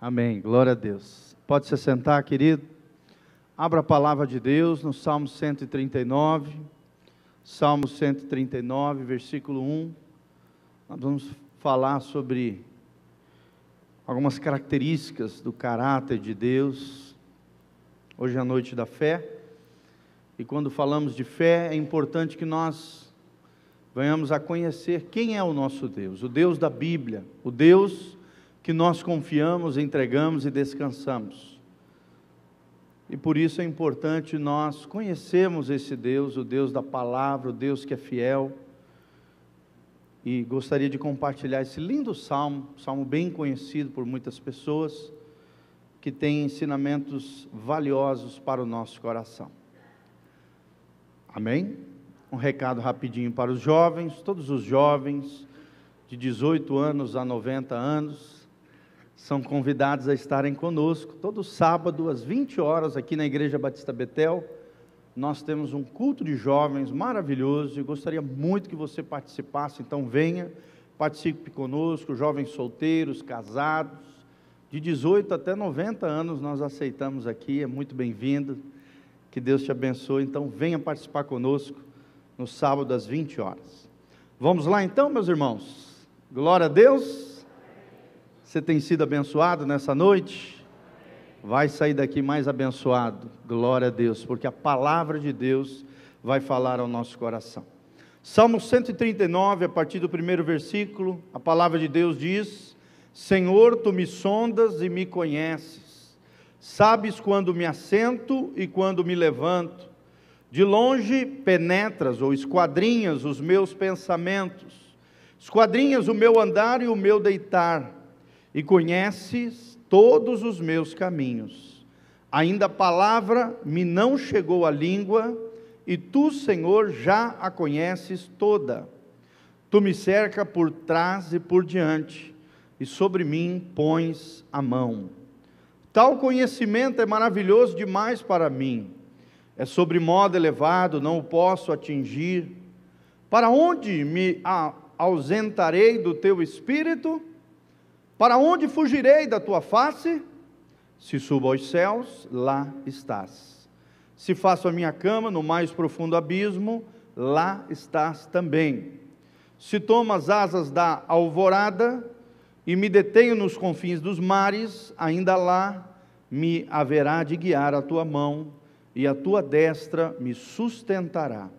Amém, glória a Deus. Pode se sentar, querido. Abra a palavra de Deus no Salmo 139, Salmo 139, versículo 1. Nós vamos falar sobre algumas características do caráter de Deus. Hoje é a noite da fé. E quando falamos de fé, é importante que nós venhamos a conhecer quem é o nosso Deus, o Deus da Bíblia, o Deus que nós confiamos, entregamos e descansamos. E por isso é importante nós conhecermos esse Deus, o Deus da palavra, o Deus que é fiel. E gostaria de compartilhar esse lindo salmo bem conhecido por muitas pessoas, que tem ensinamentos valiosos para o nosso coração. Amém? Um recado rapidinho para os jovens, todos os jovens de 18 anos a 90 anos, são convidados a estarem conosco, todo sábado às 20 horas, aqui na Igreja Batista Betel. Nós temos um culto de jovens maravilhoso, e gostaria muito que você participasse, então venha, participe conosco, jovens solteiros, casados, de 18 até 90 anos nós aceitamos aqui, é muito bem-vindo, que Deus te abençoe, então venha participar conosco, no sábado às 20 horas. Vamos lá então, meus irmãos, glória a Deus. Você tem sido abençoado nessa noite? Vai sair daqui mais abençoado, glória a Deus, porque a palavra de Deus vai falar ao nosso coração. Salmo 139, a partir do primeiro versículo, a palavra de Deus diz: Senhor, Tu me sondas e me conheces, sabes quando me assento e quando me levanto, de longe penetras ou esquadrinhas os meus pensamentos, esquadrinhas o meu andar e o meu deitar, e conheces todos os meus caminhos. Ainda a palavra me não chegou à língua, e Tu, Senhor, já a conheces toda. Tu me cerca por trás e por diante, e sobre mim pões a mão. Tal conhecimento é maravilhoso demais para mim, é sobre modo elevado, não o posso atingir. Para onde me ausentarei do Teu Espírito? Para onde fugirei da Tua face? Se subo aos céus, lá estás. Se faço a minha cama no mais profundo abismo, lá estás também. Se tomo as asas da alvorada e me detenho nos confins dos mares, ainda lá me haverá de guiar a Tua mão, e a Tua destra me sustentará.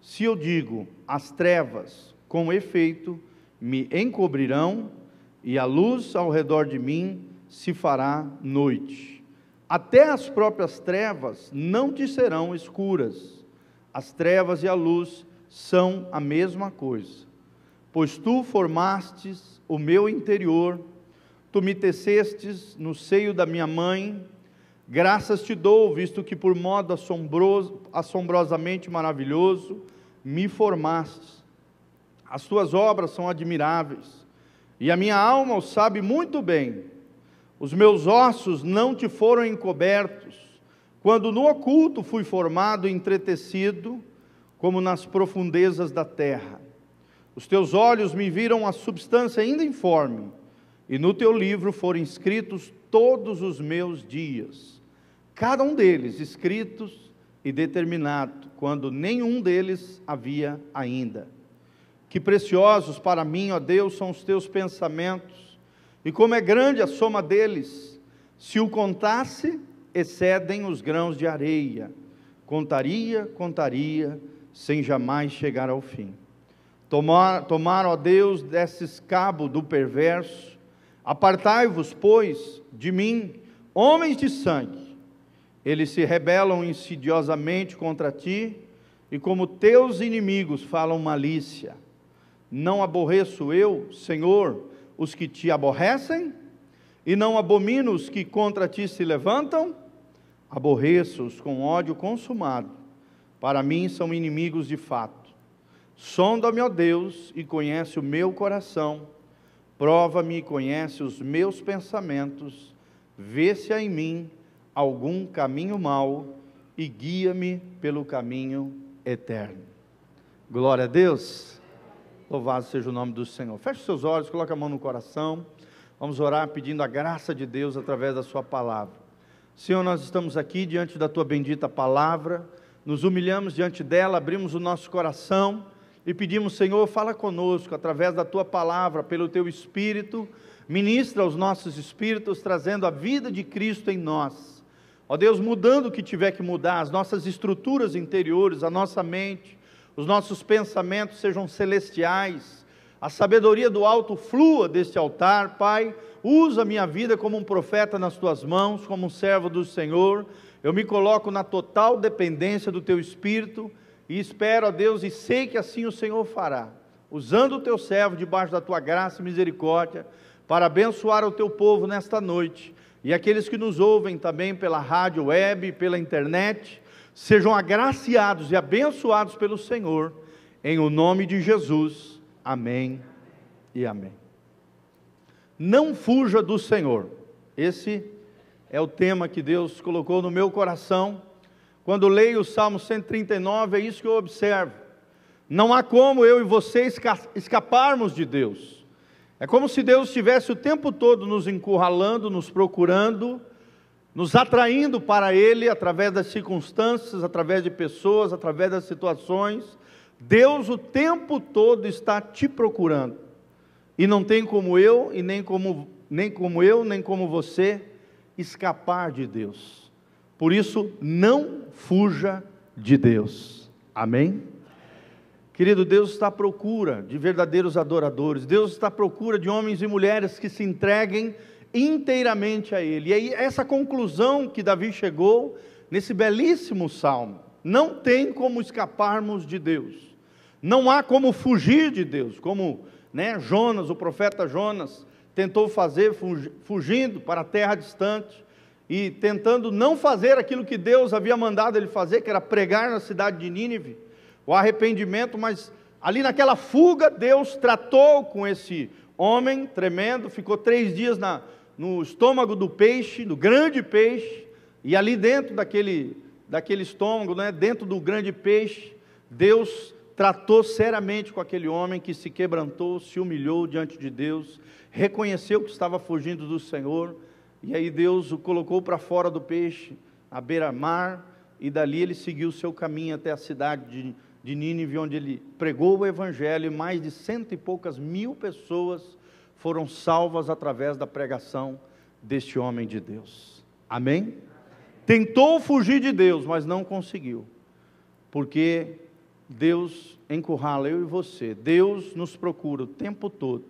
Se eu digo, as trevas, com efeito, me encobrirão, e a luz ao redor de mim se fará noite. Até as próprias trevas não te serão escuras. As trevas e a luz são a mesma coisa. Pois Tu formastes o meu interior, Tu me tecestes no seio da minha mãe. Graças Te dou, visto que por modo assombrosamente maravilhoso me formastes. As Tuas obras são admiráveis, e a minha alma o sabe muito bem. Os meus ossos não Te foram encobertos, quando no oculto fui formado e entretecido, como nas profundezas da terra. Os Teus olhos me viram a substância ainda informe, e no Teu livro foram escritos todos os meus dias, cada um deles escritos e determinado, quando nenhum deles havia ainda. Que preciosos para mim, ó Deus, são os Teus pensamentos, e como é grande a soma deles. Se o contasse, excedem os grãos de areia. Contaria, sem jamais chegar ao fim. Tomar, ó Deus, desses cabo do perverso. Apartai-vos, pois, de mim, homens de sangue. Eles se rebelam insidiosamente contra Ti, e como Teus inimigos falam malícia. Não aborreço eu, Senhor, os que Te aborrecem? E não abomino os que contra Ti se levantam? Aborreço-os com ódio consumado. Para mim são inimigos de fato. Sonda-me, ó Deus, e conhece o meu coração. Prova-me e conhece os meus pensamentos. Vê se há em mim algum caminho mau, e guia-me pelo caminho eterno. Glória a Deus. Louvado seja o nome do Senhor. Feche seus olhos, coloque a mão no coração. Vamos orar pedindo a graça de Deus através da sua palavra. Senhor, nós estamos aqui diante da tua bendita palavra, nos humilhamos diante dela, abrimos o nosso coração e pedimos, Senhor, fala conosco através da tua palavra, pelo teu Espírito, ministra aos nossos espíritos, trazendo a vida de Cristo em nós. Ó Deus, mudando o que tiver que mudar, as nossas estruturas interiores, a nossa mente, os nossos pensamentos sejam celestiais, a sabedoria do alto flua deste altar. Pai, usa a minha vida como um profeta nas tuas mãos, como um servo do Senhor. Eu me coloco na total dependência do teu Espírito e espero, ó Deus, e sei que assim o Senhor fará, usando o teu servo debaixo da tua graça e misericórdia, para abençoar o teu povo nesta noite, e aqueles que nos ouvem também pela rádio web, pela internet, sejam agraciados e abençoados pelo Senhor, em o nome de Jesus, amém e amém. Não fuja do Senhor, esse é o tema que Deus colocou no meu coração. Quando leio o Salmo 139, é isso que eu observo. Não há como eu e você escaparmos de Deus. É como se Deus estivesse o tempo todo nos encurralando, nos procurando, nos atraindo para Ele, através das circunstâncias, através de pessoas, através das situações. Deus o tempo todo está te procurando. E não tem como eu, e nem como você, escapar de Deus. Por isso, não fuja de Deus. Amém? Querido, Deus está à procura de verdadeiros adoradores. Deus está à procura de homens e mulheres que se entreguem inteiramente a Ele. E aí, essa conclusão que Davi chegou nesse belíssimo salmo: não tem como escaparmos de Deus, não há como fugir de Deus, como Jonas, o profeta Jonas, tentou fazer, fugindo para a terra distante, e tentando não fazer aquilo que Deus havia mandado ele fazer, que era pregar na cidade de Nínive, o arrependimento. Mas ali naquela fuga, Deus tratou com esse homem tremendo, ficou 3 dias no estômago do peixe, do grande peixe, e ali dentro daquele estômago, dentro do grande peixe, Deus tratou seriamente com aquele homem que se quebrantou, se humilhou diante de Deus, reconheceu que estava fugindo do Senhor, e aí Deus o colocou para fora do peixe, à beira-mar, e dali ele seguiu o seu caminho até a cidade de Nínive, onde ele pregou o Evangelho, e mais de 100 e poucas mil pessoas foram salvas através da pregação deste homem de Deus. Amém? Tentou fugir de Deus, mas não conseguiu, porque Deus encurrala eu e você. Deus nos procura o tempo todo,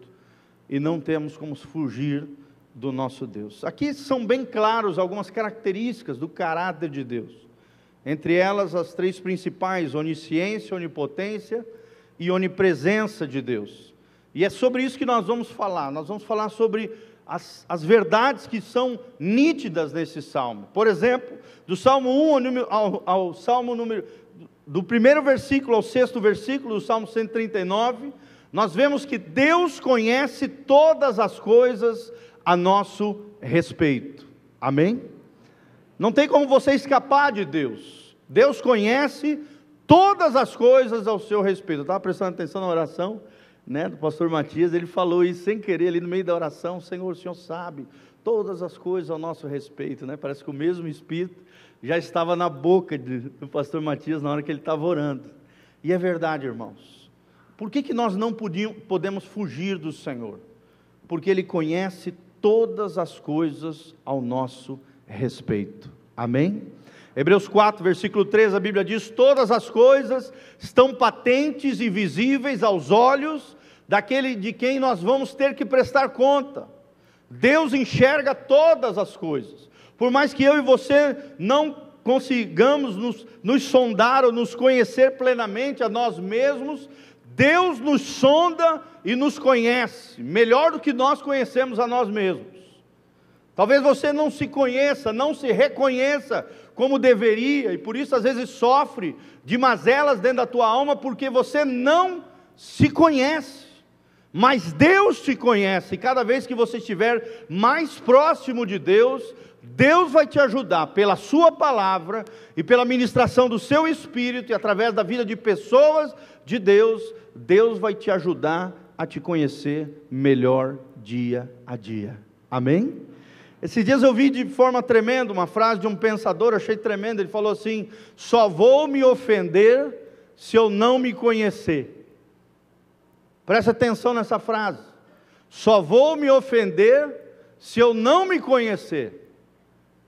e não temos como fugir do nosso Deus. Aqui são bem claros algumas características do caráter de Deus, entre elas as 3 principais: onisciência, onipotência e onipresença de Deus. E é sobre isso que nós vamos falar sobre as verdades que são nítidas nesse salmo. Por exemplo, do Salmo 1 ao Salmo do 1º versículo ao 6º versículo do Salmo 139, nós vemos que Deus conhece todas as coisas a nosso respeito. Amém? Não tem como você escapar de Deus. Deus conhece todas as coisas ao seu respeito. Eu estava prestando atenção na oração do pastor Matias, ele falou isso sem querer ali no meio da oração: Senhor, o Senhor sabe todas as coisas ao nosso respeito, Parece que o mesmo Espírito já estava na boca do pastor Matias na hora que ele estava orando. E é verdade, irmãos. Por que nós não podemos fugir do Senhor? Porque Ele conhece todas as coisas ao nosso respeito. Amém? Hebreus 4, versículo 3, a Bíblia diz: todas as coisas estão patentes e visíveis aos olhos daquele de quem nós vamos ter que prestar conta. Deus enxerga todas as coisas. Por mais que eu e você não consigamos nos sondar ou nos conhecer plenamente a nós mesmos, Deus nos sonda e nos conhece melhor do que nós conhecemos a nós mesmos. Talvez você não se conheça, não se reconheça como deveria, e por isso às vezes sofre de mazelas dentro da tua alma, porque você não se conhece. Mas Deus te conhece, e cada vez que você estiver mais próximo de Deus, Deus vai te ajudar pela sua palavra e pela ministração do seu Espírito, e através da vida de pessoas de Deus, Deus vai te ajudar a te conhecer melhor dia a dia. Amém? Esses dias eu vi de forma tremenda uma frase de um pensador, achei tremendo. Ele falou assim: só vou me ofender se eu não me conhecer. Presta atenção nessa frase. Só vou me ofender se eu não me conhecer.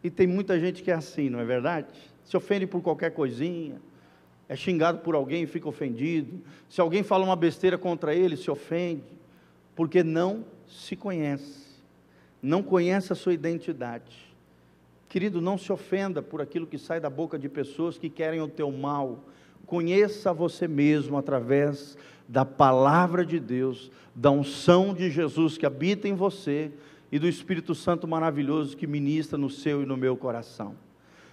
E tem muita gente que é assim, não é verdade? Se ofende por qualquer coisinha, é xingado por alguém e fica ofendido. Se alguém fala uma besteira contra ele, se ofende, porque não se conhece, não conhece a sua identidade. Querido, não se ofenda por aquilo que sai da boca de pessoas que querem o teu mal. Conheça você mesmo através da palavra de Deus, da unção de Jesus que habita em você e do Espírito Santo maravilhoso que ministra no seu e no meu coração.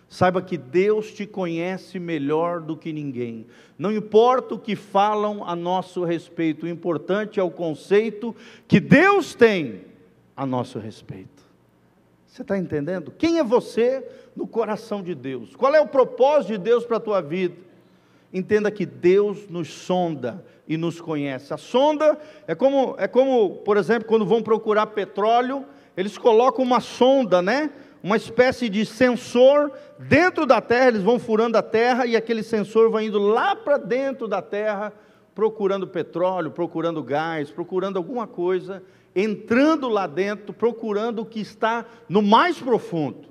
Saiba que Deus te conhece melhor do que ninguém. Não importa o que falam a nosso respeito, o importante é o conceito que Deus tem a nosso respeito. Você está entendendo? Quem é você no coração de Deus? Qual é o propósito de Deus para a tua vida? Entenda que Deus nos sonda e nos conhece. A sonda é como, por exemplo, quando vão procurar petróleo, eles colocam uma sonda, né? Uma espécie de sensor dentro da terra, eles vão furando a terra e aquele sensor vai indo lá para dentro da terra, procurando petróleo, procurando gás, procurando alguma coisa, entrando lá dentro, procurando o que está no mais profundo.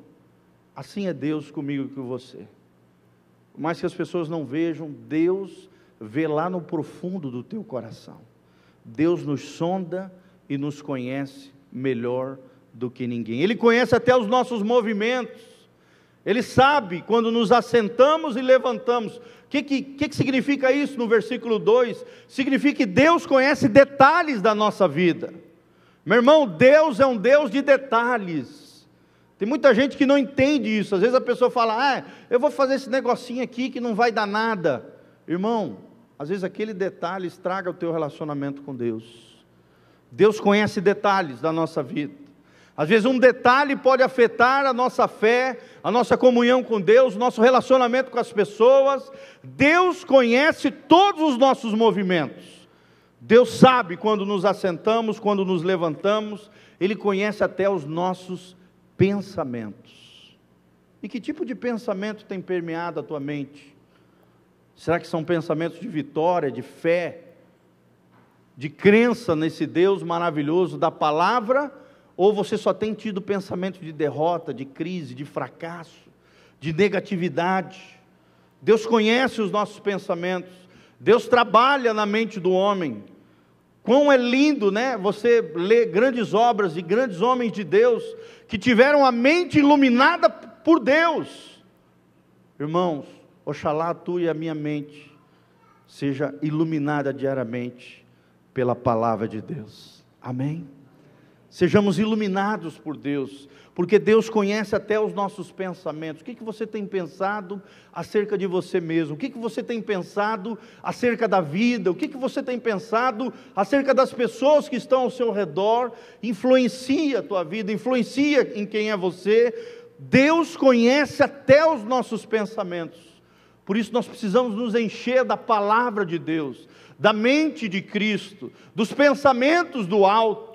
Assim é Deus comigo e com você. Por mais que as pessoas não vejam, Deus vê lá no profundo do teu coração. Deus nos sonda e nos conhece melhor do que ninguém. Ele conhece até os nossos movimentos. Ele sabe quando nos assentamos e levantamos. O que significa isso no versículo 2? Significa que Deus conhece detalhes da nossa vida. Meu irmão, Deus é um Deus de detalhes. Tem muita gente que não entende isso. Às vezes a pessoa fala: eu vou fazer esse negocinho aqui que não vai dar nada. Irmão, às vezes aquele detalhe estraga o teu relacionamento com Deus. Deus conhece detalhes da nossa vida. Às vezes um detalhe pode afetar a nossa fé, a nossa comunhão com Deus, nosso relacionamento com as pessoas. Deus conhece todos os nossos movimentos. Deus sabe quando nos assentamos, quando nos levantamos. Ele conhece até os nossos pensamentos. E que tipo de pensamento tem permeado a tua mente? Será que são pensamentos de vitória, de fé, de crença nesse Deus maravilhoso da palavra? Ou você só tem tido pensamento de derrota, de crise, de fracasso, de negatividade? Deus conhece os nossos pensamentos. Deus trabalha na mente do homem. Quão é lindo, né? Você lê grandes obras de grandes homens de Deus, que tiveram a mente iluminada por Deus. Irmãos, oxalá a tua e a minha mente seja iluminada diariamente pela palavra de Deus. Amém? Sejamos iluminados por Deus, porque Deus conhece até os nossos pensamentos. O que você tem pensado acerca de você mesmo? O que você tem pensado acerca da vida? O que você tem pensado acerca das pessoas que estão ao seu redor? Influencia a tua vida, influencia em quem é você. Deus conhece até os nossos pensamentos. Por isso nós precisamos nos encher da palavra de Deus, da mente de Cristo, dos pensamentos do alto,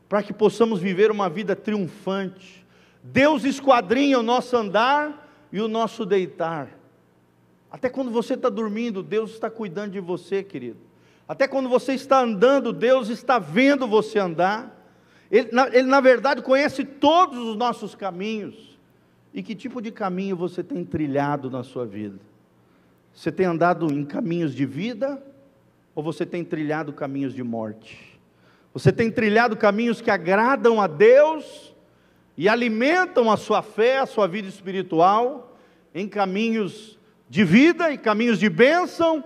para que possamos viver uma vida triunfante. Deus esquadrinha o nosso andar e o nosso deitar. Até quando você está dormindo, Deus está cuidando de você, querido. Até quando você está andando, Deus está vendo você andar. Ele na verdade conhece todos os nossos caminhos. E que tipo de caminho você tem trilhado na sua vida? Você tem andado em caminhos de vida, ou você tem trilhado caminhos de morte? Você tem trilhado caminhos que agradam a Deus e alimentam a sua fé, a sua vida espiritual, em caminhos de vida, em caminhos de bênção,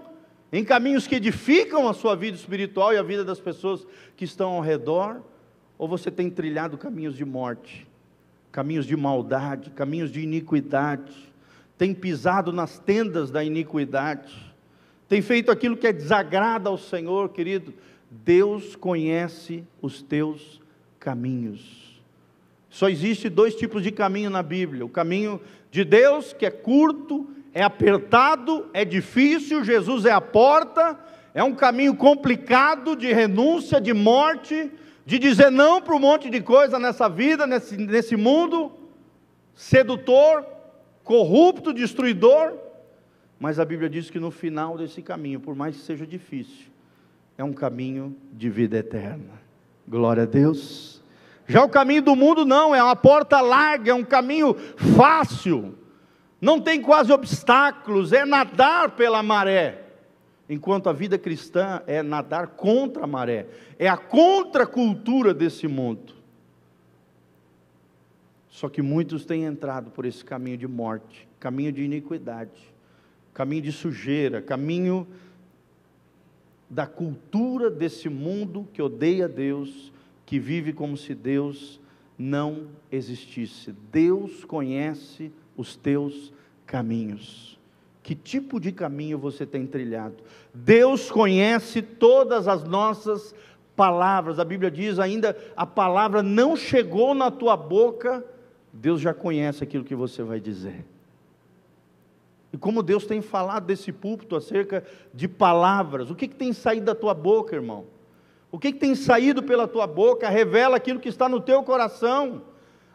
em caminhos que edificam a sua vida espiritual e a vida das pessoas que estão ao redor? Ou você tem trilhado caminhos de morte, caminhos de maldade, caminhos de iniquidade, tem pisado nas tendas da iniquidade, tem feito aquilo que desagrada ao Senhor? Querido, Deus conhece os teus caminhos. Só existe dois tipos de caminho na Bíblia: o caminho de Deus, que é curto, é apertado, é difícil, Jesus é a porta, é um caminho complicado de renúncia, de morte, de dizer não para um monte de coisa nessa vida, nesse mundo, sedutor, corrupto, destruidor. Mas a Bíblia diz que no final desse caminho, por mais que seja difícil, é um caminho de vida eterna. Glória a Deus. Já o caminho do mundo não, é uma porta larga, é um caminho fácil, não tem quase obstáculos, é nadar pela maré. Enquanto a vida cristã é nadar contra a maré, é a contracultura desse mundo. Só que muitos têm entrado por esse caminho de morte, caminho de iniquidade, caminho de sujeira, caminho da cultura desse mundo que odeia Deus, que vive como se Deus não existisse. Deus conhece os teus caminhos. Que tipo de caminho você tem trilhado? Deus conhece todas as nossas palavras. A Bíblia diz ainda, a palavra não chegou na tua boca, Deus já conhece aquilo que você vai dizer. E como Deus tem falado desse púlpito acerca de palavras, o que tem saído da tua boca, irmão? O que tem saído pela tua boca revela aquilo que está no teu coração.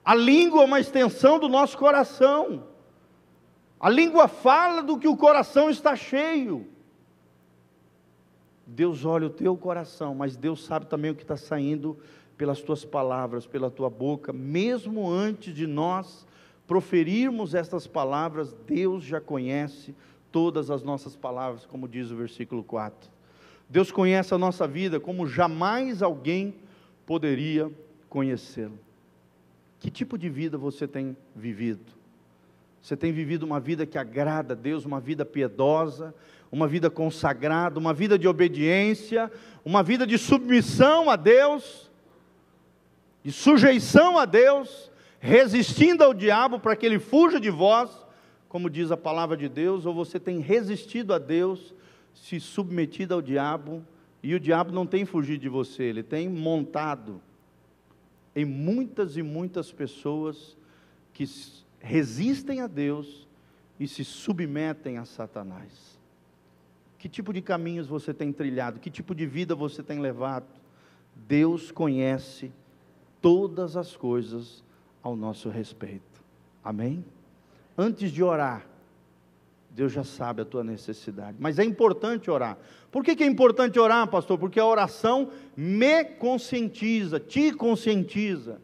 A língua é uma extensão do nosso coração. A língua fala do que o coração está cheio. Deus olha o teu coração, mas Deus sabe também o que está saindo pelas tuas palavras, pela tua boca. Mesmo antes de nós proferirmos estas palavras, Deus já conhece todas as nossas palavras, como diz o versículo 4. Deus conhece a nossa vida como jamais alguém poderia conhecê-lo. Que tipo de vida você tem vivido? Você tem vivido uma vida que agrada a Deus, uma vida piedosa, uma vida consagrada, uma vida de obediência, uma vida de submissão a Deus, de sujeição a Deus, resistindo ao diabo para que ele fuja de vós, como diz a palavra de Deus? Ou você tem resistido a Deus, se submetido ao diabo, e o diabo não tem fugido de você, ele tem montado em muitas e muitas pessoas que resistem a Deus e se submetem a Satanás. Que tipo de caminhos você tem trilhado? Que tipo de vida você tem levado? Deus conhece todas as coisas ao nosso respeito. Amém? Antes de orar, Deus já sabe a tua necessidade. Mas é importante orar. Por que é importante orar, pastor? Porque a oração me conscientiza, te conscientiza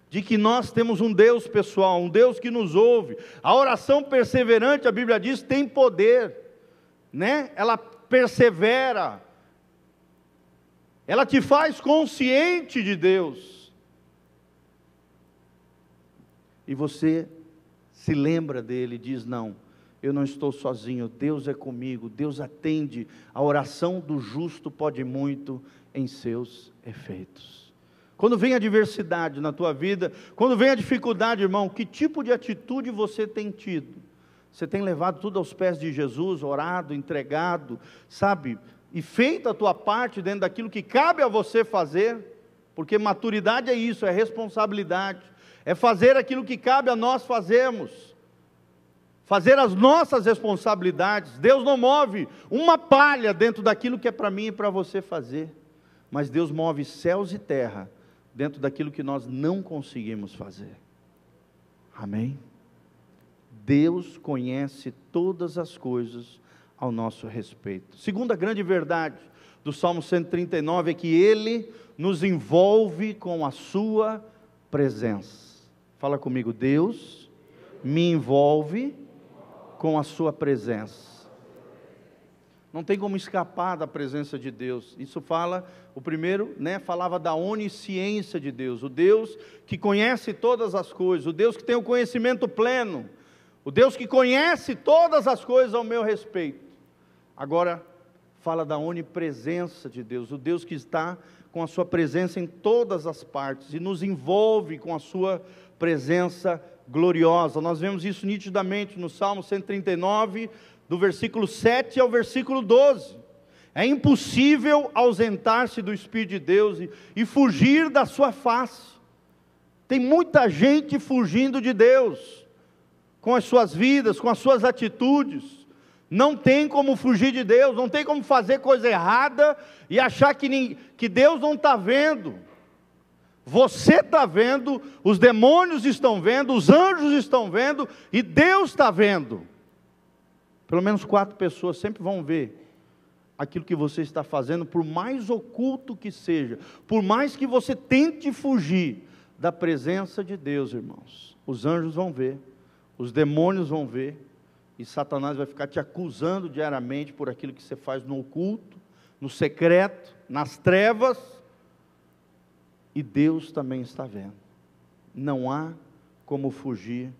de que nós temos um Deus pessoal, um Deus que nos ouve. A oração perseverante, a Bíblia diz, tem poder, né? Ela persevera, ela te faz consciente de Deus, e você se lembra dele e diz, não, eu não estou sozinho, Deus é comigo, Deus atende, a oração do justo pode muito em seus efeitos. Quando vem a adversidade na tua vida, quando vem a dificuldade, irmão, que tipo de atitude você tem tido? Você tem levado tudo aos pés de Jesus, orado, entregado, sabe? E feito a tua parte dentro daquilo que cabe a você fazer? Porque maturidade é isso, é responsabilidade, é fazer aquilo que cabe a nós fazermos, fazer as nossas responsabilidades. Deus não move uma palha dentro daquilo que é para mim e para você fazer, mas Deus move céus e terra dentro daquilo que nós não conseguimos fazer. Amém? Deus conhece todas as coisas ao nosso respeito. Segunda grande verdade do Salmo 139 é que Ele nos envolve com a sua presença. Fala comigo, Deus me envolve com a sua presença. Não tem como escapar da presença de Deus. Isso fala, o primeiro, falava da onisciência de Deus, o Deus que conhece todas as coisas, o Deus que tem o conhecimento pleno, o Deus que conhece todas as coisas ao meu respeito. Agora, fala da onipresença de Deus, o Deus que está com a sua presença em todas as partes, e nos envolve com a sua presença gloriosa. Nós vemos isso nitidamente no Salmo 139, do versículo 7 ao versículo 12, é impossível ausentar-se do Espírito de Deus e fugir da sua face. Tem muita gente fugindo de Deus, com as suas vidas, com as suas atitudes, Não tem como fugir de Deus, não tem como fazer coisa errada e achar que Deus não está vendo. Você está vendo, os demônios estão vendo, os anjos estão vendo e Deus está vendo. Pelo menos 4 pessoas sempre vão ver aquilo que você está fazendo, por mais oculto que seja, por mais que você tente fugir da presença de Deus, irmãos. Os anjos vão ver, os demônios vão ver, e Satanás vai ficar te acusando diariamente por aquilo que você faz no oculto, no secreto, nas trevas, e Deus também está vendo. Não há como fugir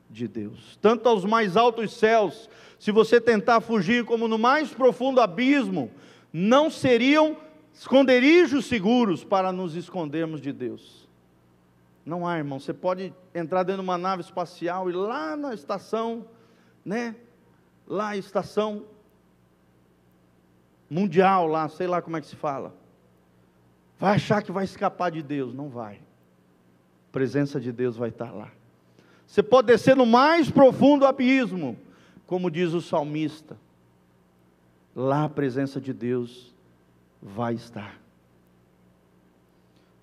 de Deus. Tanto aos mais altos céus, se você tentar fugir como no mais profundo abismo, não seriam esconderijos seguros para nos escondermos de Deus. Não há, irmão. Você pode entrar dentro de uma nave espacial e lá na estação, lá a estação mundial, lá, sei lá como é que se fala, vai achar que vai escapar de Deus. Não vai. A presença de Deus vai estar lá. Você pode descer no mais profundo abismo, como diz o salmista, lá a presença de Deus vai estar.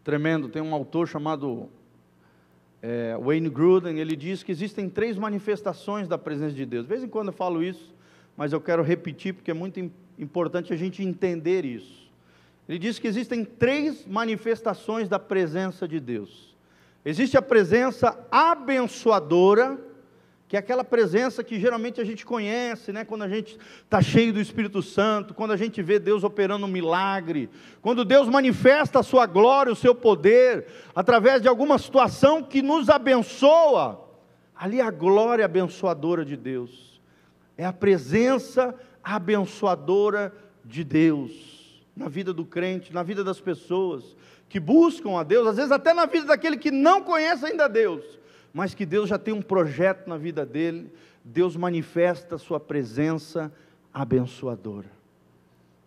Tremendo. Tem um autor chamado Wayne Grudem. Ele diz que existem 3 manifestações da presença de Deus. De vez em quando eu falo isso, mas eu quero repetir porque é muito importante a gente entender isso. Ele diz que existem 3 manifestações da presença de Deus. Existe a presença abençoadora, que é aquela presença que geralmente a gente conhece, quando a gente está cheio do Espírito Santo, quando a gente vê Deus operando um milagre, quando Deus manifesta a sua glória, o seu poder, através de alguma situação que nos abençoa, ali é a glória abençoadora de Deus, é a presença abençoadora de Deus, na vida do crente, na vida das pessoas que buscam a Deus, às vezes até na vida daquele que não conhece ainda Deus, mas que Deus já tem um projeto na vida dele. Deus manifesta a sua presença abençoadora.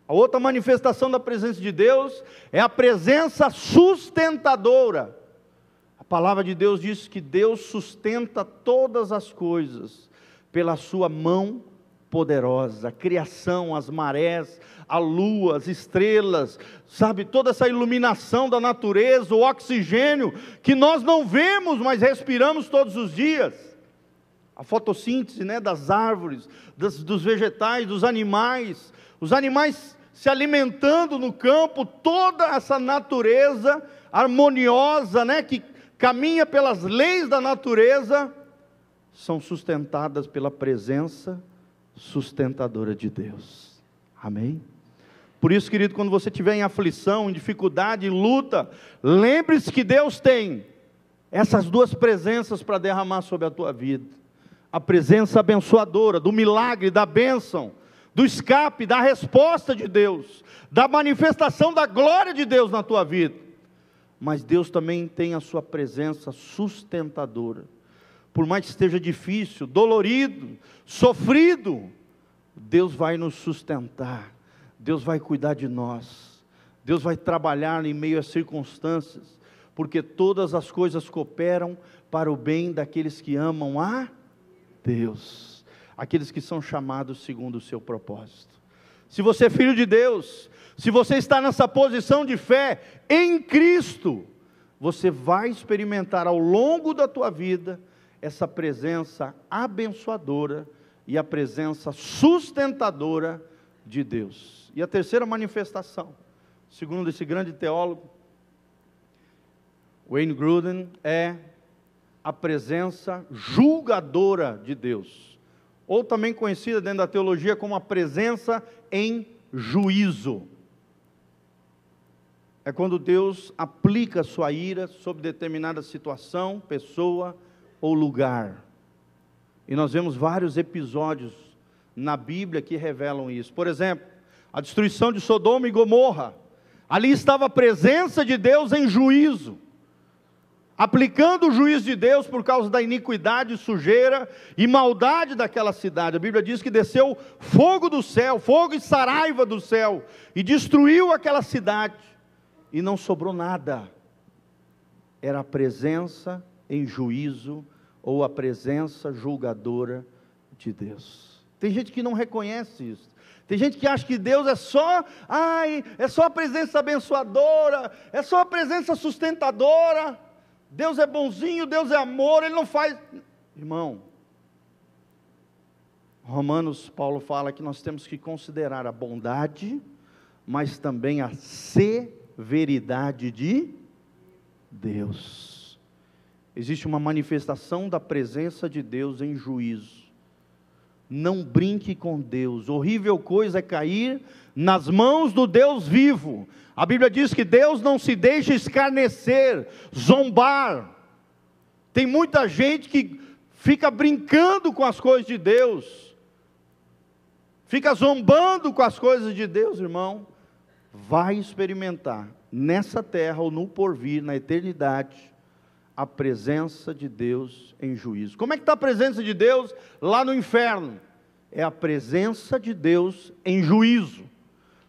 A outra manifestação da presença de Deus é a presença sustentadora. A palavra de Deus diz que Deus sustenta todas as coisas pela sua mão poderosa. A criação, as marés, a lua, as estrelas, toda essa iluminação da natureza, o oxigênio, que nós não vemos, mas respiramos todos os dias. A fotossíntese, das árvores, dos vegetais, dos animais, os animais se alimentando no campo, toda essa natureza harmoniosa, que caminha pelas leis da natureza, são sustentadas pela presença sustentadora de Deus. Amém? Por isso, querido, quando você estiver em aflição, em dificuldade, em luta, lembre-se que Deus tem essas 2 presenças para derramar sobre a tua vida. A presença abençoadora, do milagre, da bênção, do escape, da resposta de Deus, da manifestação da glória de Deus na tua vida. Mas Deus também tem a sua presença sustentadora. Por mais que esteja difícil, dolorido, sofrido, Deus vai nos sustentar, Deus vai cuidar de nós, Deus vai trabalhar em meio às circunstâncias, porque todas as coisas cooperam para o bem daqueles que amam a Deus, aqueles que são chamados segundo o seu propósito. Se você é filho de Deus, se você está nessa posição de fé em Cristo, você vai experimentar ao longo da tua vida essa presença abençoadora e a presença sustentadora de Deus. E a terceira manifestação, segundo esse grande teólogo, Wayne Grudem, é a presença julgadora de Deus, ou também conhecida dentro da teologia como a presença em juízo. É quando Deus aplica a sua ira sobre determinada situação, pessoa ou lugar. E nós vemos vários episódios na Bíblia que revelam isso. Por exemplo, a destruição de Sodoma e Gomorra. Ali estava a presença de Deus em juízo, aplicando o juízo de Deus por causa da iniquidade, sujeira e maldade daquela cidade. A Bíblia diz que desceu fogo do céu, fogo e saraiva do céu, e destruiu aquela cidade, e não sobrou nada. Era a presença em juízo, ou a presença julgadora de Deus. Tem gente que não reconhece isso. Tem gente que acha que Deus é só a presença abençoadora, é só a presença sustentadora. Deus é bonzinho, Deus é amor, Ele não faz... Irmão, Romanos, Paulo fala que nós temos que considerar a bondade, mas também a severidade de Deus. Existe uma manifestação da presença de Deus em juízo. Não brinque com Deus. Horrível coisa é cair nas mãos do Deus vivo. A Bíblia diz que Deus não se deixa escarnecer, zombar. Tem muita gente que fica brincando com as coisas de Deus, fica zombando com as coisas de Deus, irmão. Vai experimentar nessa terra ou no porvir, na eternidade, a presença de Deus em juízo. Como é que está a presença de Deus lá no inferno? É a presença de Deus em juízo,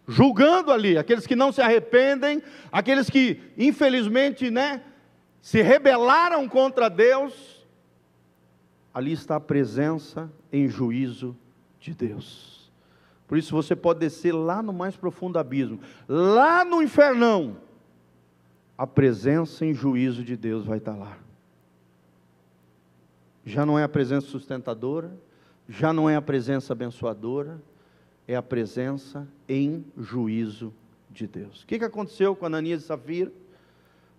julgando ali, aqueles que não se arrependem, aqueles que infelizmente, se rebelaram contra Deus. Ali está a presença em juízo de Deus. Por isso você pode descer lá no mais profundo abismo, lá no infernão, a presença em juízo de Deus vai estar lá. Já não é a presença sustentadora, já não é a presença abençoadora, é a presença em juízo de Deus. O que aconteceu com Ananias e Safira?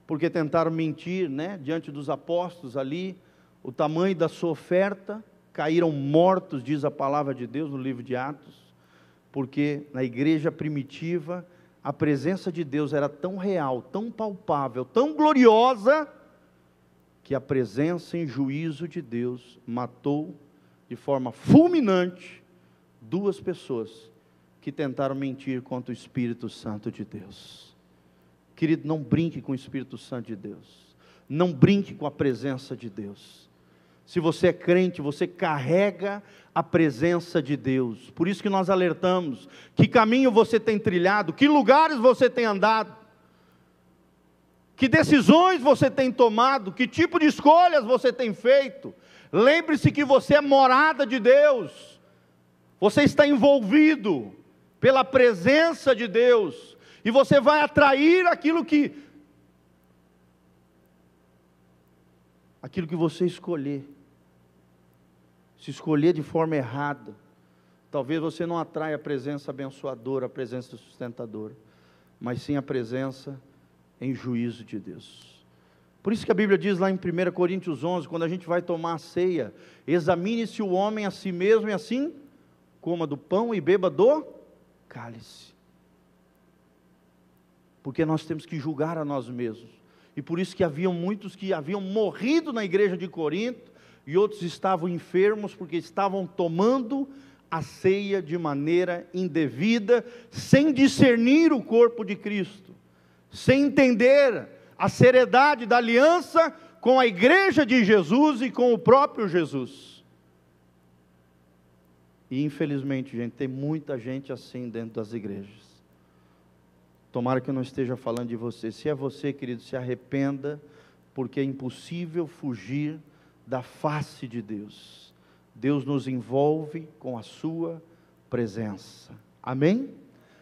Porque tentaram mentir, diante dos apóstolos ali, o tamanho da sua oferta, caíram mortos, diz a palavra de Deus no livro de Atos, porque na igreja primitiva, a presença de Deus era tão real, tão palpável, tão gloriosa, que a presença em juízo de Deus matou de forma fulminante 2 pessoas que tentaram mentir contra o Espírito Santo de Deus. Querido, não brinque com o Espírito Santo de Deus, não brinque com a presença de Deus. Se você é crente, você carrega a presença de Deus. Por isso que nós alertamos, que caminho você tem trilhado, que lugares você tem andado, que decisões você tem tomado, que tipo de escolhas você tem feito. Lembre-se que você é morada de Deus, você está envolvido pela presença de Deus, e você vai atrair aquilo que você escolher. Se escolher de forma errada, talvez você não atraia a presença abençoadora, a presença sustentadora, mas sim a presença em juízo de Deus. Por isso que a Bíblia diz lá em 1 Coríntios 11, quando a gente vai tomar a ceia, examine-se o homem a si mesmo e assim coma do pão e beba do cálice. Porque nós temos que julgar a nós mesmos. E por isso que haviam muitos que haviam morrido na igreja de Corinto, e outros estavam enfermos porque estavam tomando a ceia de maneira indevida, sem discernir o corpo de Cristo, sem entender a seriedade da aliança com a igreja de Jesus e com o próprio Jesus. E infelizmente, gente, tem muita gente assim dentro das igrejas. Tomara que eu não esteja falando de você. Se é você, querido, se arrependa, porque é impossível fugir da face de Deus. Deus nos envolve com a sua presença. Amém?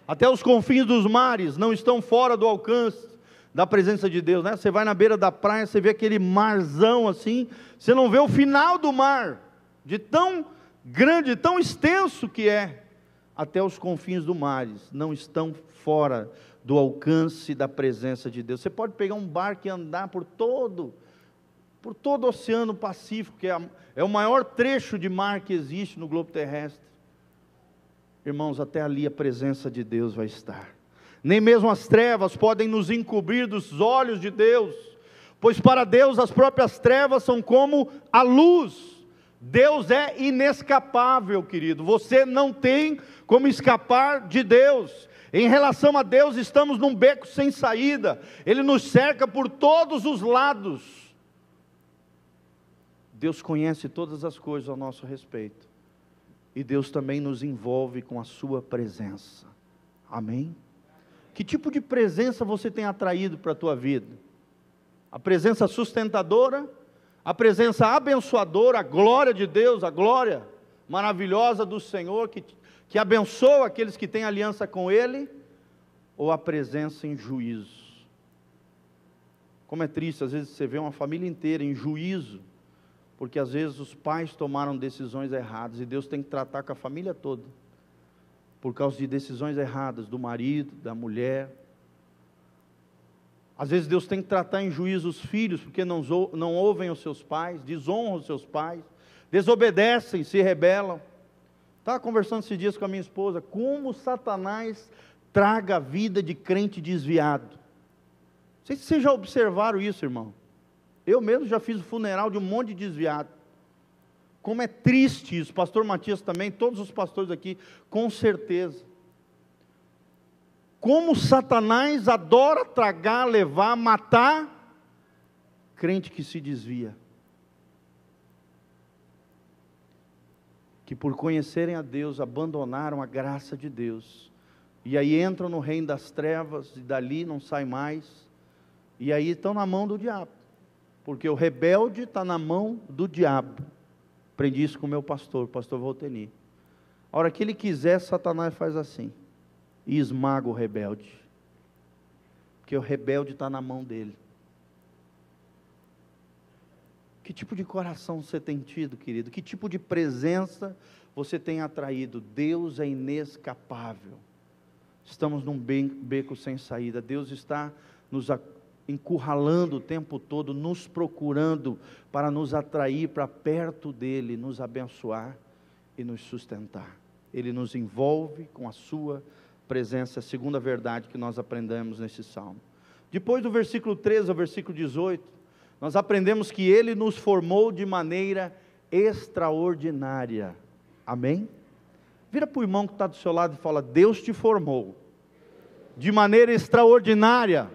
Até os confins dos mares não estão fora do alcance da presença de Deus, Você vai na beira da praia, você vê aquele marzão assim, você não vê o final do mar, de tão grande, tão extenso que é. Até os confins dos mares não estão fora do alcance da presença de Deus. Você pode pegar um barco e andar por todo o Oceano Pacífico, que é o maior trecho de mar que existe no globo terrestre. Irmãos, até ali a presença de Deus vai estar. Nem mesmo as trevas podem nos encobrir dos olhos de Deus, pois para Deus as próprias trevas são como a luz. Deus é inescapável, querido. Você não tem como escapar de Deus. Em relação a Deus, estamos num beco sem saída. Ele nos cerca por todos os lados. Deus conhece todas as coisas ao nosso respeito. E Deus também nos envolve com a sua presença. Amém? Que tipo de presença você tem atraído para a tua vida? A presença sustentadora? A presença abençoadora? A glória de Deus? A glória maravilhosa do Senhor, que abençoa aqueles que têm aliança com Ele, ou a presença em juízo? Como é triste, às vezes você vê uma família inteira em juízo, porque às vezes os pais tomaram decisões erradas, e Deus tem que tratar com a família toda, por causa de decisões erradas, do marido, da mulher. Às vezes Deus tem que tratar em juízo os filhos, porque não ouvem os seus pais, desonram os seus pais, desobedecem, se rebelam. Estava conversando esses dias com a minha esposa, como Satanás traga a vida de crente desviado. Não sei se vocês já observaram isso, irmão. Eu mesmo já fiz o funeral de um monte de desviado. Como é triste isso, pastor Matias também, todos os pastores aqui, com certeza. Como Satanás adora tragar, levar, matar crente que se desvia. Que por conhecerem a Deus, abandonaram a graça de Deus. E aí entram no reino das trevas, e dali não saem mais. E aí estão na mão do diabo. Porque o rebelde está na mão do diabo. Aprendi isso com o meu pastor, o pastor Volteni. A hora que ele quiser, Satanás faz assim. E esmaga o rebelde. Porque o rebelde está na mão dele. Que tipo de coração você tem tido, querido? Que tipo de presença você tem atraído? Deus é inescapável. Estamos num beco sem saída. Deus está nos encurralando o tempo todo, nos procurando para nos atrair para perto dEle, nos abençoar e nos sustentar. Ele nos envolve com a sua presença, a segunda verdade que nós aprendemos nesse salmo. Depois do versículo 13 ao versículo 18, nós aprendemos que Ele nos formou de maneira extraordinária. Amém? Vira para o irmão que está do seu lado e fala: Deus te formou de maneira extraordinária.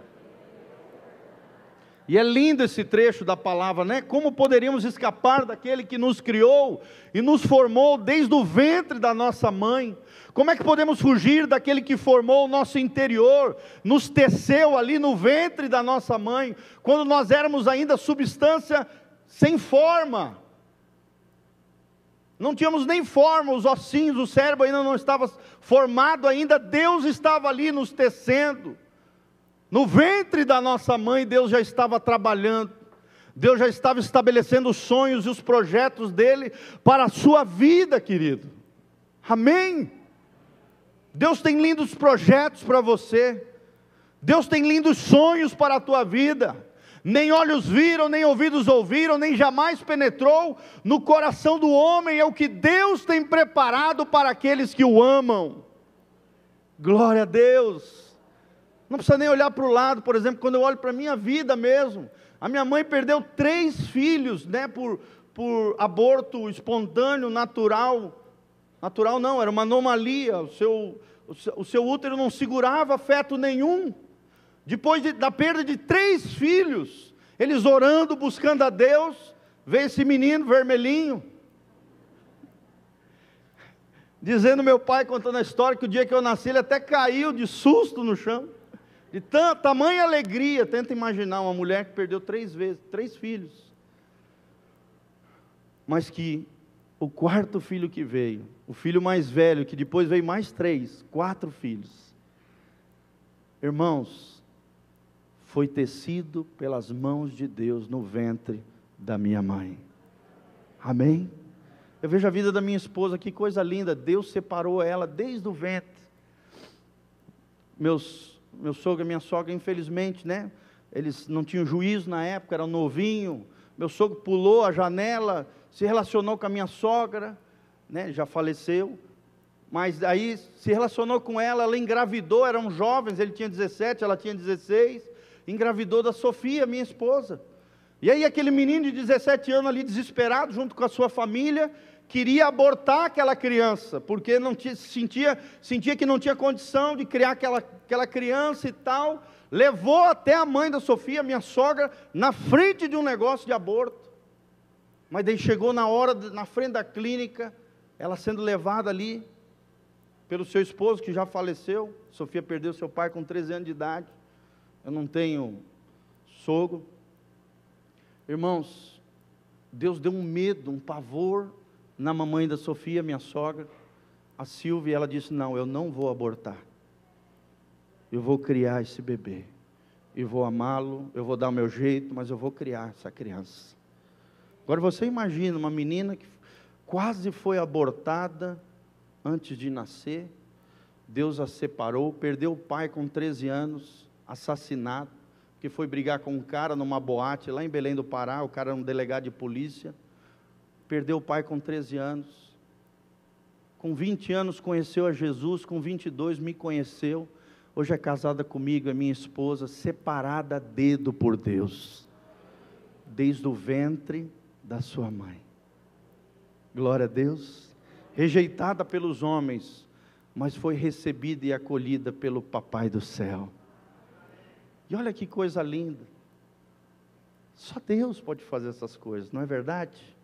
E é lindo esse trecho da palavra, né? Como poderíamos escapar daquele que nos criou e nos formou desde o ventre da nossa mãe? Como é que podemos fugir daquele que formou o nosso interior, nos teceu ali no ventre da nossa mãe, quando nós éramos ainda substância sem forma? Não tínhamos nem forma, os ossinhos, o cérebro ainda não estava formado ainda, Deus estava ali nos tecendo. No ventre da nossa mãe, Deus já estava trabalhando, Deus já estava estabelecendo os sonhos e os projetos dEle para a sua vida, querido. Amém? Deus tem lindos projetos para você, Deus tem lindos sonhos para a tua vida. Nem olhos viram, nem ouvidos ouviram, nem jamais penetrou no coração do homem, é o que Deus tem preparado para aqueles que o amam. Glória a Deus. Não precisa nem olhar para o lado. Por exemplo, quando eu olho para a minha vida mesmo, a minha mãe perdeu 3 filhos, né, por aborto espontâneo, natural não, era uma anomalia, o seu útero não segurava feto nenhum. Depois da perda de 3 filhos, eles orando, buscando a Deus, veio esse menino vermelhinho, dizendo, meu pai contando a história, que o dia que eu nasci ele até caiu de susto no chão, de tamanha alegria. Tenta imaginar uma mulher que perdeu 3 filhos, mas que o 4º filho que veio, o filho mais velho, que depois veio mais 4 filhos, irmãos, foi tecido pelas mãos de Deus no ventre da minha mãe. Amém? Eu vejo a vida da minha esposa, que coisa linda, Deus separou ela desde o ventre. Meu sogro e minha sogra, infelizmente, né, eles não tinham juízo na época, eram novinho. Meu sogro pulou a janela, se relacionou com a minha sogra, né, já faleceu, mas aí se relacionou com ela, ela engravidou, eram jovens, ele tinha 17, ela tinha 16, engravidou da Sofia, minha esposa. E aí aquele menino de 17 anos ali, desesperado, junto com a sua família, queria abortar aquela criança, porque não sentia que não tinha condição de criar aquela criança e tal. Levou até a mãe da Sofia, minha sogra, na frente de um negócio de aborto. Mas daí chegou na hora, na frente da clínica, ela sendo levada ali pelo seu esposo, que já faleceu. Sofia perdeu seu pai com 13 anos de idade. Eu não tenho sogro. Irmãos, Deus deu um medo, um pavor na mamãe da Sofia, minha sogra, a Silvia, e ela disse: não, eu não vou abortar. Eu vou criar esse bebê. Eu vou amá-lo, eu vou dar o meu jeito, mas eu vou criar essa criança. Agora você imagina uma menina que quase foi abortada antes de nascer. Deus a separou, perdeu o pai com 13 anos, assassinado, que foi brigar com um cara numa boate lá em Belém do Pará. O cara era um delegado de polícia. Perdeu o pai com 13 anos. Com 20 anos conheceu a Jesus, com 22 me conheceu. Hoje é casada comigo, é minha esposa, separada a dedo por Deus, desde o ventre da sua mãe. Glória a Deus. Rejeitada pelos homens, mas foi recebida e acolhida pelo Papai do céu. E olha que coisa linda. Só Deus pode fazer essas coisas, não é verdade?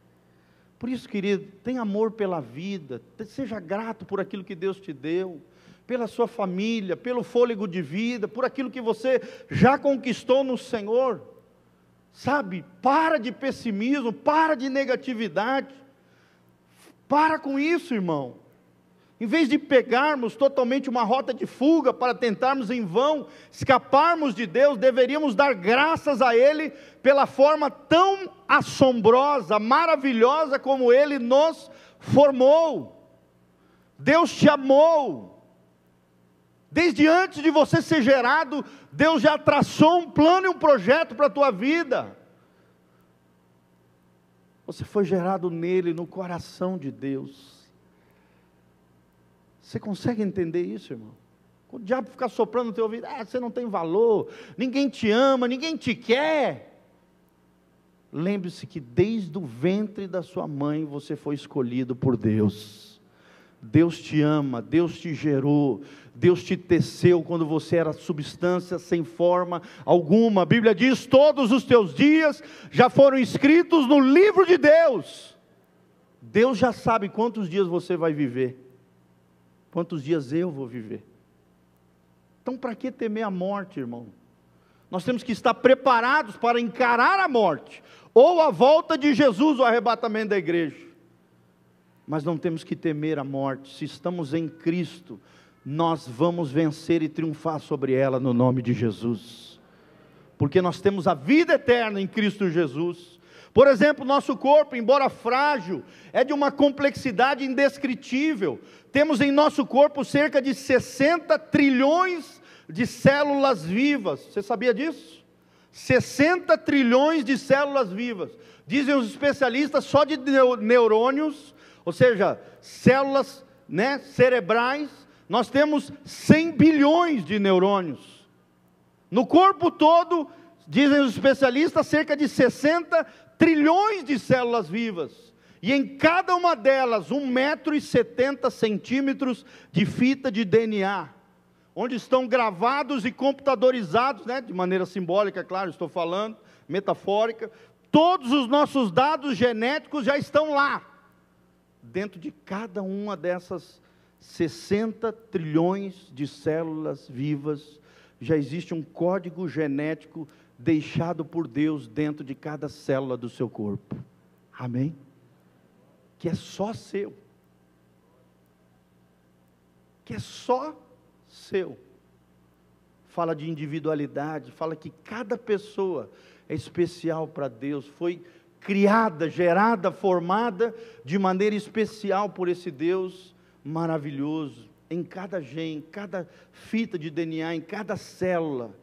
Por isso, querido, tenha amor pela vida, seja grato por aquilo que Deus te deu, pela sua família, pelo fôlego de vida, por aquilo que você já conquistou no Senhor. Sabe, para de pessimismo, para de negatividade, para com isso, irmão. Em vez de pegarmos totalmente uma rota de fuga para tentarmos em vão escaparmos de Deus, deveríamos dar graças a Ele pela forma tão assombrosa, maravilhosa como Ele nos formou. Deus te amou. Desde antes de você ser gerado, Deus já traçou um plano e um projeto para a tua vida. Você foi gerado nele, no coração de Deus. Você consegue entender isso, irmão? Quando o diabo ficar soprando no teu ouvido: você não tem valor, ninguém te ama, ninguém te quer. Lembre-se que desde o ventre da sua mãe você foi escolhido por Deus. Deus te ama, Deus te gerou, Deus te teceu quando você era substância sem forma alguma. A Bíblia diz: todos os teus dias já foram escritos no livro de Deus. Deus já sabe quantos dias você vai viver, quantos dias eu vou viver. Então para que temer a morte, irmão? Nós temos que estar preparados para encarar a morte, ou a volta de Jesus, o arrebatamento da igreja. Mas não temos que temer a morte. Se estamos em Cristo, nós vamos vencer e triunfar sobre ela no nome de Jesus, porque nós temos a vida eterna em Cristo Jesus. Por exemplo, nosso corpo, embora frágil, é de uma complexidade indescritível. Temos em nosso corpo cerca de 60 trilhões de células vivas. Você sabia disso? 60 trilhões de células vivas. Dizem os especialistas, só de neurônios, ou seja, células, cerebrais, nós temos 100 bilhões de neurônios. No corpo todo, dizem os especialistas, cerca de 60 trilhões de células vivas. E em cada uma delas, 1,70 m de fita de DNA, onde estão gravados e computadorizados, de maneira simbólica, claro, estou falando, metafórica, todos os nossos dados genéticos já estão lá. Dentro de cada uma dessas 60 trilhões de células vivas, já existe um código genético deixado por Deus dentro de cada célula do seu corpo. Amém? Que é só seu. Que é só seu. Fala de individualidade, fala que cada pessoa é especial para Deus, foi criada, gerada, formada de maneira especial por esse Deus maravilhoso. Em cada gene, cada fita de DNA, em cada célula,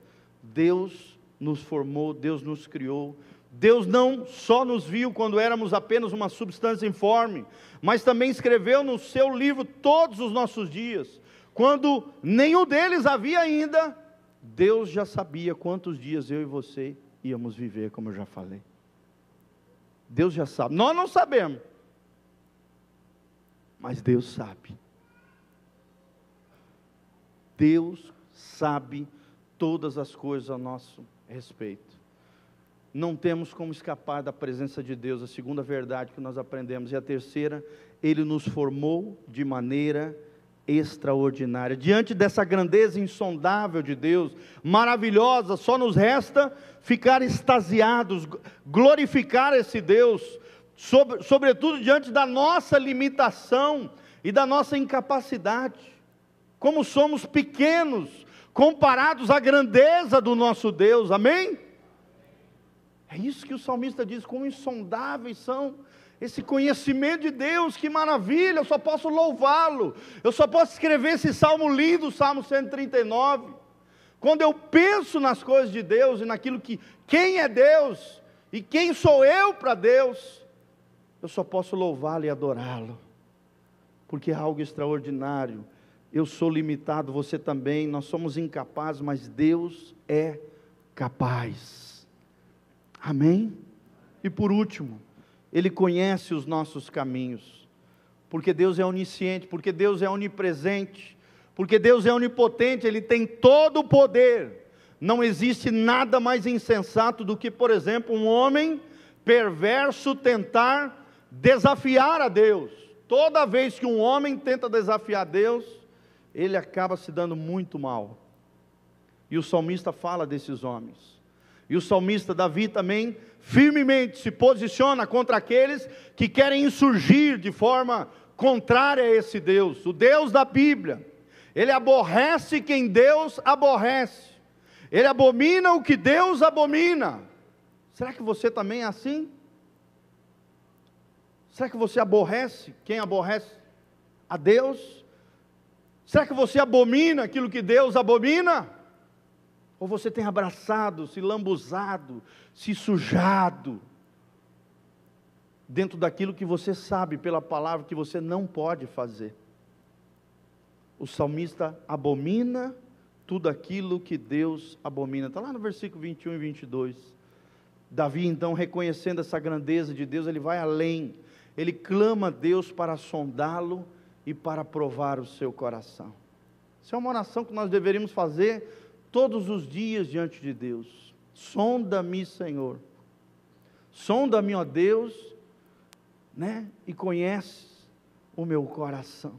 Deus nos formou, Deus nos criou. Deus não só nos viu quando éramos apenas uma substância informe, mas também escreveu no seu livro todos os nossos dias. Quando nenhum deles havia ainda, Deus já sabia quantos dias eu e você íamos viver, como eu já falei. Deus já sabe, nós não sabemos, mas Deus sabe. Deus sabe todas as coisas a nosso respeito. Não temos como escapar da presença de Deus, a segunda verdade que nós aprendemos. E a terceira, Ele nos formou de maneira extraordinária. Diante dessa grandeza insondável de Deus, maravilhosa, só nos resta ficar extasiados, glorificar esse Deus. sobretudo diante da nossa limitação e da nossa incapacidade. Como somos pequenos comparados à grandeza do nosso Deus, amém? É isso que o salmista diz, quão insondáveis são esse conhecimento de Deus, que maravilha, eu só posso louvá-lo, eu só posso escrever esse salmo lindo, o Salmo 139, quando eu penso nas coisas de Deus e naquilo que, quem é Deus, e quem sou eu para Deus, eu só posso louvá-lo e adorá-lo, porque é algo extraordinário. Eu sou limitado, você também, nós somos incapazes, mas Deus é capaz, amém? E por último, Ele conhece os nossos caminhos, porque Deus é onisciente, porque Deus é onipresente, porque Deus é onipotente, Ele tem todo o poder. Não existe nada mais insensato do que, por exemplo, um homem perverso tentar desafiar a Deus. Toda vez que um homem tenta desafiar Deus, ele acaba se dando muito mal. E o salmista fala desses homens. E o salmista Davi também firmemente se posiciona contra aqueles que querem insurgir de forma contrária a esse Deus, o Deus da Bíblia. Ele aborrece quem Deus aborrece. Ele abomina o que Deus abomina. Será que você também é assim? Será que você aborrece quem aborrece a Deus? Será que você abomina aquilo que Deus abomina? Ou você tem abraçado, se lambuzado, se sujado dentro daquilo que você sabe pela palavra que você não pode fazer? O salmista abomina tudo aquilo que Deus abomina. Está lá no versículo 21 e 22. Davi então, reconhecendo essa grandeza de Deus, ele vai além. Ele clama a Deus para sondá-lo e para provar o seu coração. Isso é uma oração que nós deveríamos fazer todos os dias diante de Deus. Sonda-me, Senhor. Sonda-me, ó Deus, e conhece o meu coração.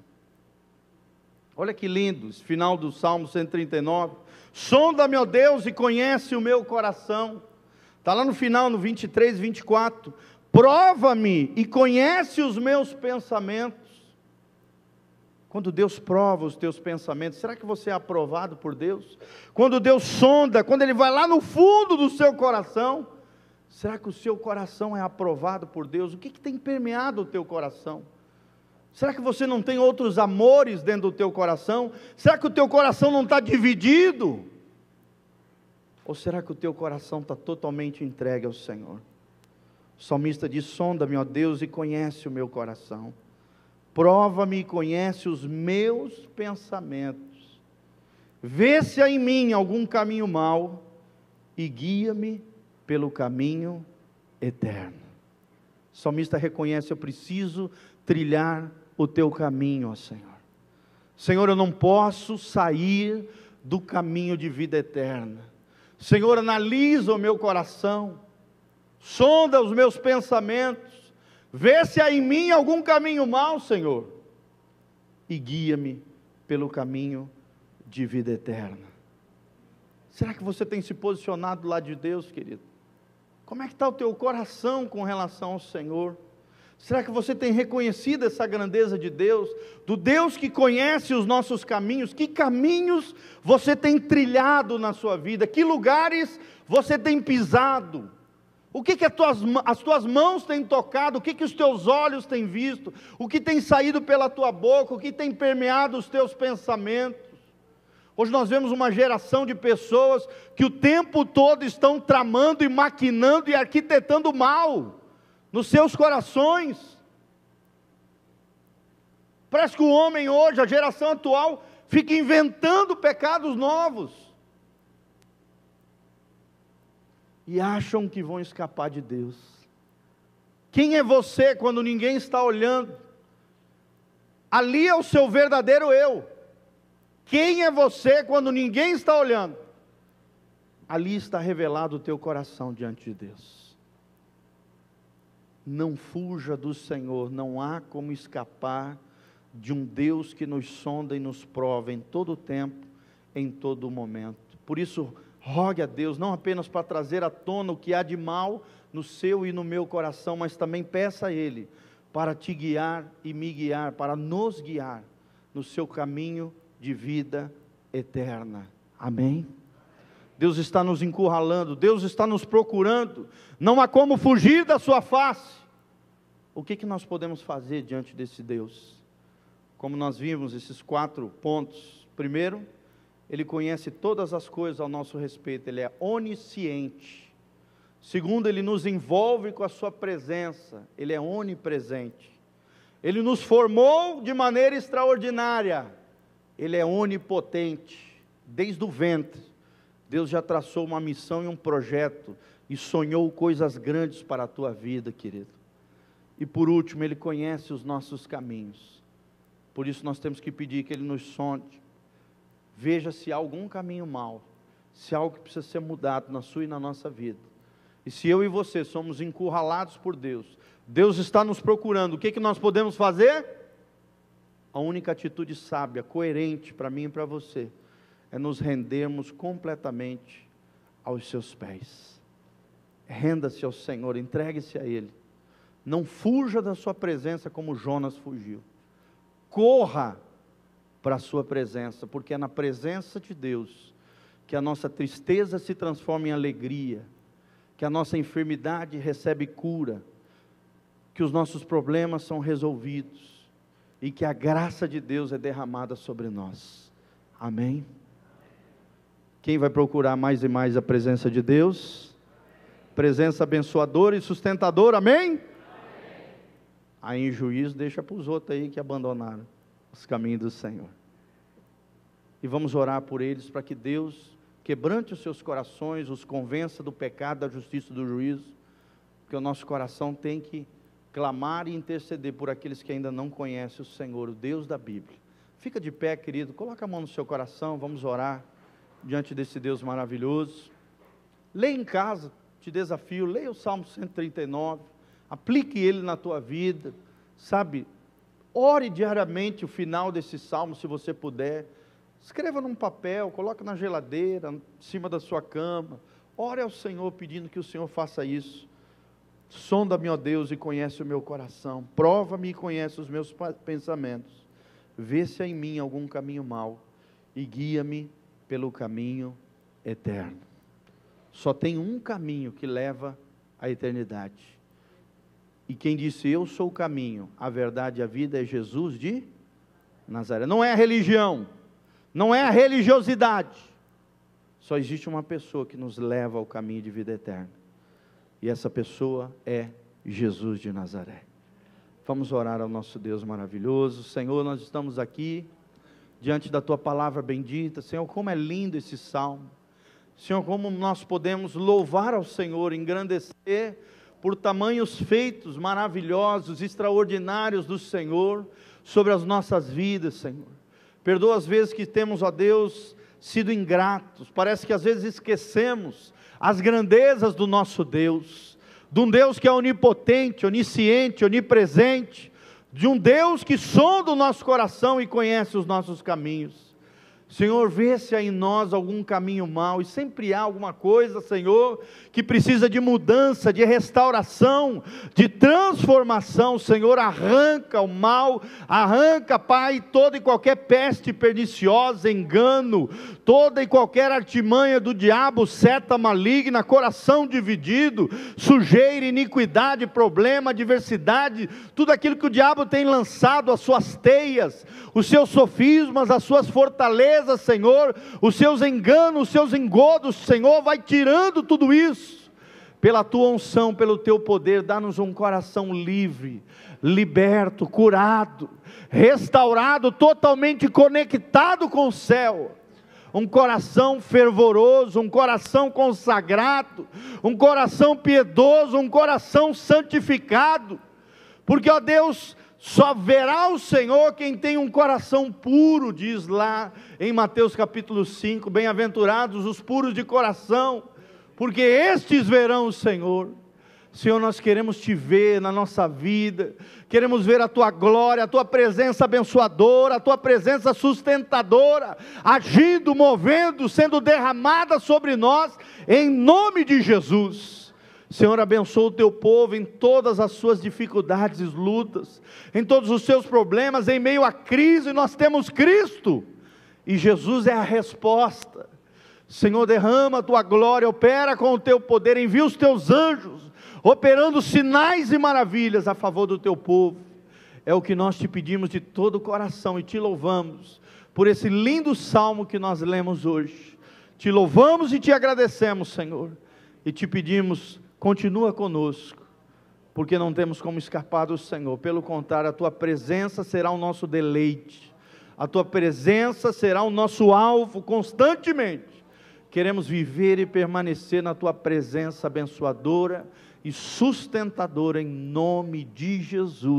Olha que lindo, esse final do Salmo 139. Sonda-me, ó Deus, e conhece o meu coração. Está lá no final, no 23, 24. Prova-me e conhece os meus pensamentos. Quando Deus prova os teus pensamentos, será que você é aprovado por Deus? Quando Deus sonda, quando Ele vai lá no fundo do seu coração, será que o seu coração é aprovado por Deus? O que tem permeado o teu coração? Será que você não tem outros amores dentro do teu coração? Será que o teu coração não está dividido? Ou será que o teu coração está totalmente entregue ao Senhor? O salmista diz, sonda-me, ó Deus, e conhece o meu coração. Prova-me e conhece os meus pensamentos. Vê se há em mim algum caminho mau e guia-me pelo caminho eterno. O salmista reconhece, eu preciso trilhar o teu caminho, ó Senhor. Senhor, eu não posso sair do caminho de vida eterna. Senhor, analisa o meu coração, sonda os meus pensamentos, vê se há em mim algum caminho mau, Senhor, e guia-me pelo caminho de vida eterna. Será que você tem se posicionado do lado de Deus, querido? Como é que está o teu coração com relação ao Senhor? Será que você tem reconhecido essa grandeza de Deus? Do Deus que conhece os nossos caminhos? Que caminhos você tem trilhado na sua vida? Que lugares você tem pisado? O que as tuas mãos têm tocado? O que os teus olhos têm visto? O que tem saído pela tua boca? O que tem permeado os teus pensamentos? Hoje nós vemos uma geração de pessoas que o tempo todo estão tramando e maquinando e arquitetando mal nos seus corações. Parece que o homem hoje, a geração atual, fica inventando pecados novos. E acham que vão escapar de Deus. Quem é você quando ninguém está olhando? Ali é o seu verdadeiro eu. Quem é você quando ninguém está olhando? Ali está revelado o teu coração diante de Deus. Não fuja do Senhor, não há como escapar de um Deus que nos sonda e nos prova em todo o tempo, em todo o momento. Por isso, rogue a Deus, não apenas para trazer à tona o que há de mal no seu e no meu coração, mas também peça a Ele para te guiar e me guiar, para nos guiar no seu caminho de vida eterna. Amém? Deus está nos encurralando, Deus está nos procurando, não há como fugir da sua face. O que nós podemos fazer diante desse Deus? Como nós vimos esses 4 pontos. Primeiro, Ele conhece todas as coisas ao nosso respeito, Ele é onisciente. Segundo, Ele nos envolve com a sua presença, Ele é onipresente. Ele nos formou de maneira extraordinária, Ele é onipotente. Desde o ventre, Deus já traçou uma missão e um projeto, e sonhou coisas grandes para a tua vida, querido. E por último, Ele conhece os nossos caminhos. Por isso nós temos que pedir que Ele nos sonde. Veja se há algum caminho mau, se há algo que precisa ser mudado na sua e na nossa vida. E se eu e você somos encurralados por Deus, Deus está nos procurando, o que nós podemos fazer? A única atitude sábia, coerente para mim e para você, é nos rendermos completamente aos seus pés. Renda-se ao Senhor, entregue-se a Ele. Não fuja da sua presença como Jonas fugiu. Corra para a sua presença, porque é na presença de Deus que a nossa tristeza se transforma em alegria, que a nossa enfermidade recebe cura, que os nossos problemas são resolvidos, e que a graça de Deus é derramada sobre nós. Amém? Quem vai procurar mais e mais a presença de Deus? Presença abençoadora e sustentadora, amém? Aí em juízo deixa para os outros aí que abandonaram os caminhos do Senhor. E vamos orar por eles para que Deus quebrante os seus corações, os convença do pecado, da justiça e do juízo, porque o nosso coração tem que clamar e interceder por aqueles que ainda não conhecem o Senhor, o Deus da Bíblia. Fica de pé, querido, coloca a mão no seu coração, vamos orar diante desse Deus maravilhoso. Leia em casa, te desafio, leia o Salmo 139, aplique ele na tua vida, sabe? Ore diariamente o final desse salmo, se você puder. Escreva num papel, coloque na geladeira, em cima da sua cama. Ore ao Senhor pedindo que o Senhor faça isso. Sonda-me, ó Deus, e conhece o meu coração. Prova-me e conhece os meus pensamentos. Vê se há em mim algum caminho mau e guia-me pelo caminho eterno. Só tem um caminho que leva à eternidade. E quem disse eu sou o caminho, a verdade e a vida é Jesus de Nazaré. Não é a religião, não é a religiosidade. Só existe uma pessoa que nos leva ao caminho de vida eterna. E essa pessoa é Jesus de Nazaré. Vamos orar ao nosso Deus maravilhoso. Senhor, nós estamos aqui diante da tua palavra bendita. Senhor, como é lindo esse salmo. Senhor, como nós podemos louvar ao Senhor, engrandecer por tamanhos feitos maravilhosos, extraordinários do Senhor sobre as nossas vidas, Senhor. Perdoa as vezes que temos, ó Deus, sido ingratos. Parece que às vezes esquecemos as grandezas do nosso Deus, de um Deus que é onipotente, onisciente, onipresente, de um Deus que sonda o nosso coração e conhece os nossos caminhos. Senhor, vê se há em nós algum caminho mau, e sempre há alguma coisa, Senhor, que precisa de mudança, de restauração, de transformação. Senhor, arranca o mal, arranca, Pai, toda e qualquer peste perniciosa, engano, toda e qualquer artimanha do diabo, seta maligna, coração dividido, sujeira, iniquidade, problema, adversidade, tudo aquilo que o diabo tem lançado, as suas teias, os seus sofismas, as suas fortalezas, Senhor, os seus enganos, os seus engodos, Senhor, vai tirando tudo isso, pela tua unção, pelo teu poder. Dá-nos um coração livre, liberto, curado, restaurado, totalmente conectado com o céu, um coração fervoroso, um coração consagrado, um coração piedoso, um coração santificado, porque, ó Deus, só verá o Senhor quem tem um coração puro, diz lá em Mateus capítulo 5, bem-aventurados os puros de coração, porque estes verão o Senhor. Senhor, nós queremos te ver na nossa vida, queremos ver a tua glória, a tua presença abençoadora, a tua presença sustentadora, agindo, movendo, sendo derramada sobre nós, em nome de Jesus. Senhor, abençoa o teu povo em todas as suas dificuldades e lutas, em todos os seus problemas, em meio à crise. Nós temos Cristo, e Jesus é a resposta. Senhor, derrama a tua glória, opera com o teu poder, envia os teus anjos, operando sinais e maravilhas a favor do teu povo. É o que nós te pedimos de todo o coração, e te louvamos por esse lindo salmo que nós lemos hoje. Te louvamos e te agradecemos, Senhor, e te pedimos, continua conosco, porque não temos como escapar do Senhor. Pelo contrário, a tua presença será o nosso deleite, a tua presença será o nosso alvo constantemente. Queremos viver e permanecer na tua presença abençoadora e sustentadora, em nome de Jesus.